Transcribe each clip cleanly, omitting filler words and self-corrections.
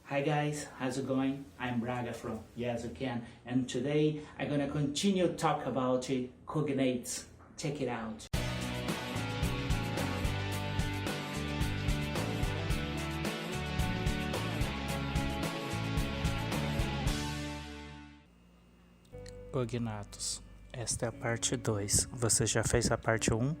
Hi guys, how's it going? I'm Braga from Yes You Can, and today I'm gonna continue talk about cognates. Check it out. Cognatos. Esta é a parte 2. Você já fez a parte 1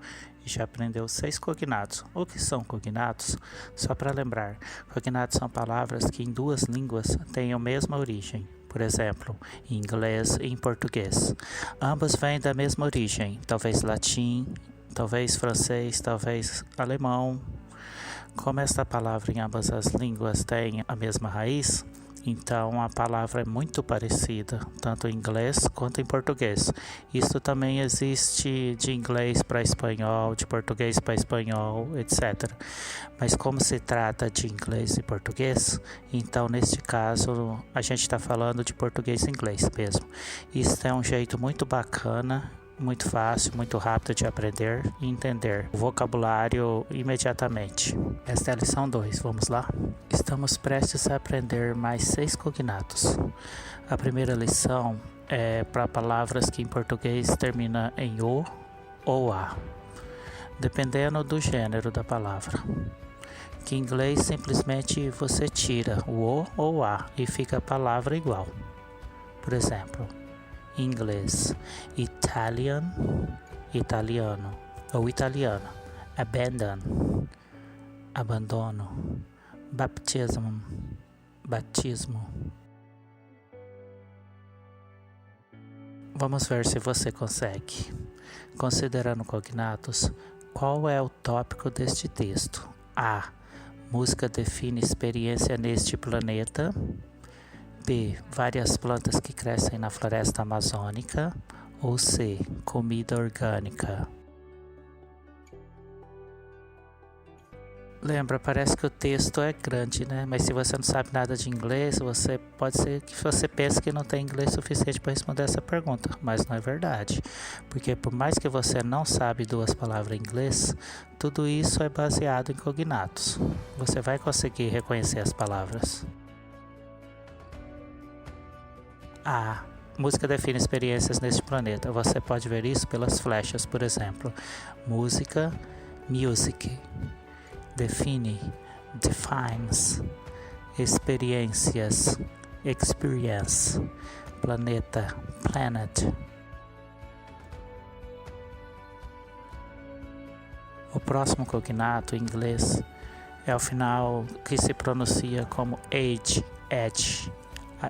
e já aprendeu 6 cognatos. O que são cognatos? Só para lembrar, cognatos são palavras que em duas línguas têm a mesma origem. Por exemplo, em inglês e em português. Ambas vêm da mesma origem, talvez latim, talvez francês, talvez alemão. Como esta palavra em ambas as línguas tem a mesma raiz, então a palavra é muito parecida, tanto em inglês quanto em português. Isso também existe de inglês para espanhol, de português para espanhol, etc. Mas como se trata de inglês e português, então neste caso a gente está falando de português e inglês mesmo. Isso é um jeito muito bacana, muito fácil, muito rápido de aprender e entender o vocabulário imediatamente. Esta é a lição 2, vamos lá? Estamos prestes a aprender mais 6 cognatos. A primeira lição é para palavras que em português termina em O ou A, dependendo do gênero da palavra. Que em inglês simplesmente você tira o O ou A e fica a palavra igual. Por exemplo, em inglês, Italian, italiano, ou italiano, abandon, abandono, baptism, batismo. Vamos ver se você consegue. Considerando cognatos, qual é o tópico deste texto? A. Música define experiência neste planeta. B. Várias plantas que crescem na floresta amazônica. Ou C. Comida orgânica. Lembra, parece que o texto é grande, né? Mas se você não sabe nada de inglês, pode ser que você pense que não tem inglês suficiente para responder essa pergunta. Mas não é verdade. Porque por mais que você não sabe duas palavras em inglês, tudo isso é baseado em cognatos. Você vai conseguir reconhecer as palavras. A. Música define experiências neste planeta. Você pode ver isso pelas flechas, por exemplo. Música, music. Define, defines. Experiências, experience. Planeta, planet. O próximo cognato em inglês é o final que se pronuncia como age, edge.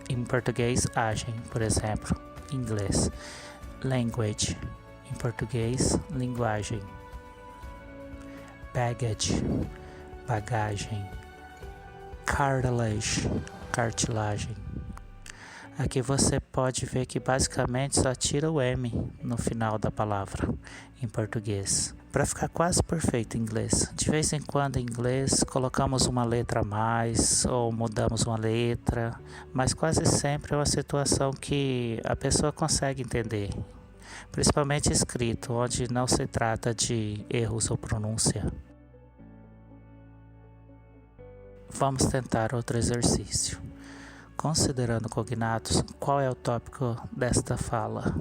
Em português, agem, por exemplo. Em inglês, language. Em português, linguagem. Baggage, bagagem. Cartilage, cartilagem. Aqui você pode ver que basicamente só tira o M no final da palavra em português, para ficar quase perfeito em inglês. De vez em quando em inglês colocamos uma letra a mais ou mudamos uma letra, mas quase sempre é uma situação que a pessoa consegue entender, principalmente escrito, onde não se trata de erros ou pronúncia. Vamos tentar outro exercício. Considerando cognatos, qual é o tópico desta fala?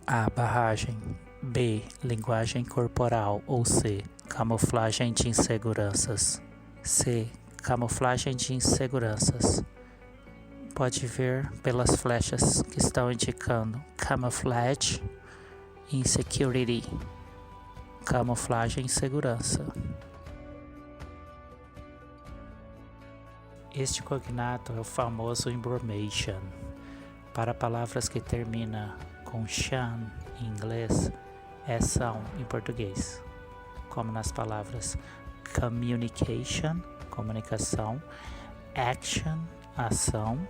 A. Barragem. B. Linguagem corporal. Ou C. Camuflagem de inseguranças. C. Camuflagem de inseguranças. Pode ver pelas flechas que estão indicando camouflage, insecurity. Camuflagem e insegurança. Este cognato é o famoso embromation. Para palavras que terminam com shan em inglês, é são em português, como nas palavras communication, comunicação, action, ação,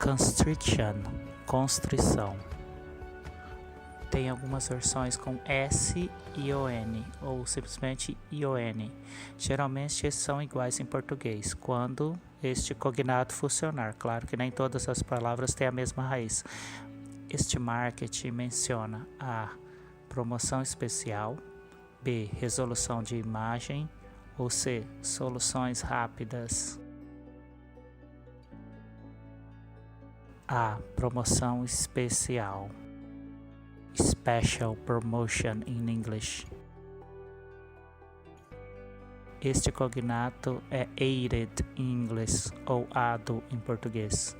constriction, constrição. Tem algumas versões com S e ON, ou simplesmente ION. Geralmente esses são iguais em português, quando este cognato funcionar. Claro que nem todas as palavras têm a mesma raiz. Este marketing menciona A. Promoção especial. B. Resolução de imagem. Ou C. Soluções rápidas. A. Promoção especial. Special promotion in English. Este cognato é aided em inglês ou ado em português,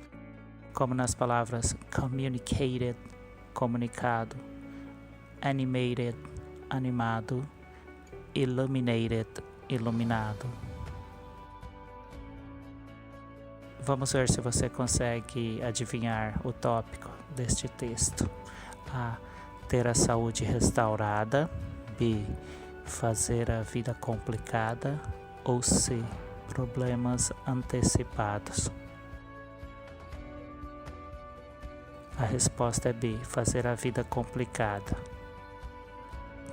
como nas palavras communicated, comunicado, animated, animado, illuminated, iluminado. Vamos ver se você consegue adivinhar o tópico deste texto. A. Ter a saúde restaurada. B. Fazer a vida complicada. Ou C. Problemas antecipados. A resposta é B. Fazer a vida complicada,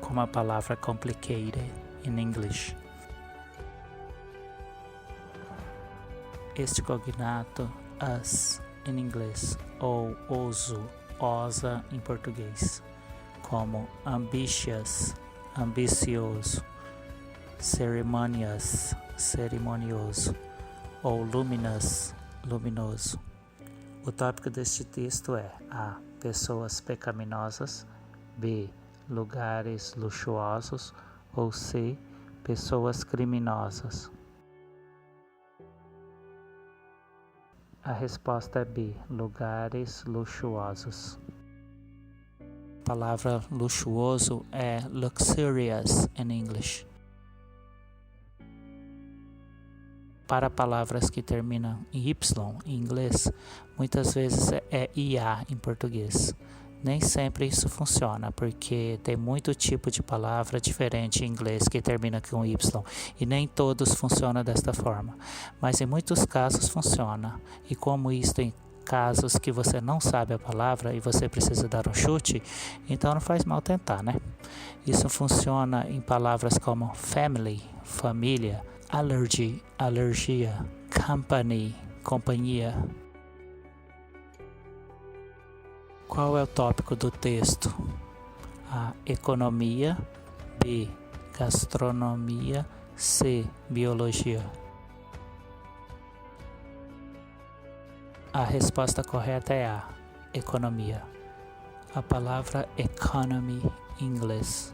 como a palavra complicated in English. Este cognato, us, em inglês, ou oso, osa em português, como ambitious, ambicioso, ceremonious, cerimonioso, ou luminous, luminoso. O tópico deste texto é A. Pessoas pecaminosas. B. Lugares luxuosos. Ou C. Pessoas criminosas. A resposta é B. Lugares luxuosos. A palavra luxuoso é luxurious in English. Para palavras que terminam em Y em inglês, muitas vezes é IA em português. Nem sempre isso funciona, porque tem muito tipo de palavra diferente em inglês que termina com Y, e nem todos funcionam desta forma. Mas em muitos casos funciona, e como isto em casos que você não sabe a palavra e você precisa dar um chute, então não faz mal tentar, né? Isso funciona em palavras como family, família, allergy, alergia, company, companhia. Qual é o tópico do texto? A. Economia. B. Gastronomia. C. Biologia. A resposta correta é A. Economia. A palavra economy em inglês.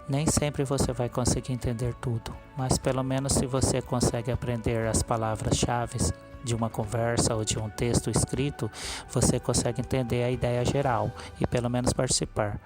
Nem sempre você vai conseguir entender tudo, mas pelo menos se você consegue aprender as palavras-chave de uma conversa ou de um texto escrito, você consegue entender a ideia geral e pelo menos participar.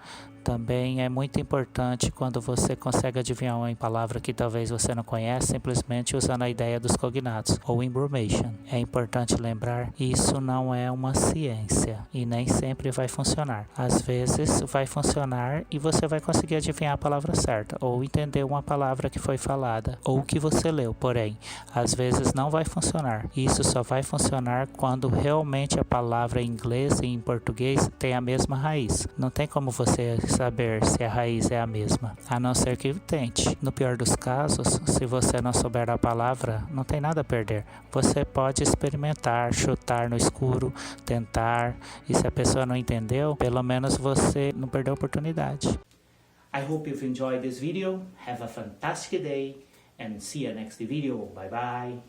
Também é muito importante quando você consegue adivinhar uma palavra que talvez você não conhece, simplesmente usando a ideia dos cognatos ou information. É importante lembrar, isso não é uma ciência e nem sempre vai funcionar. Às vezes vai funcionar e você vai conseguir adivinhar a palavra certa ou entender uma palavra que foi falada ou que você leu, porém, às vezes não vai funcionar. Isso só vai funcionar quando realmente a palavra em inglês e em português tem a mesma raiz. Não tem como você saber se a raiz é a mesma, a não ser que tente. No pior dos casos, se você não souber a palavra, não tem nada a perder. Você pode experimentar, chutar no escuro, tentar, e se a pessoa não entendeu, pelo menos você não perdeu a oportunidade. I hope you've enjoyed this video. Have a fantastic day and see you next video. Bye bye.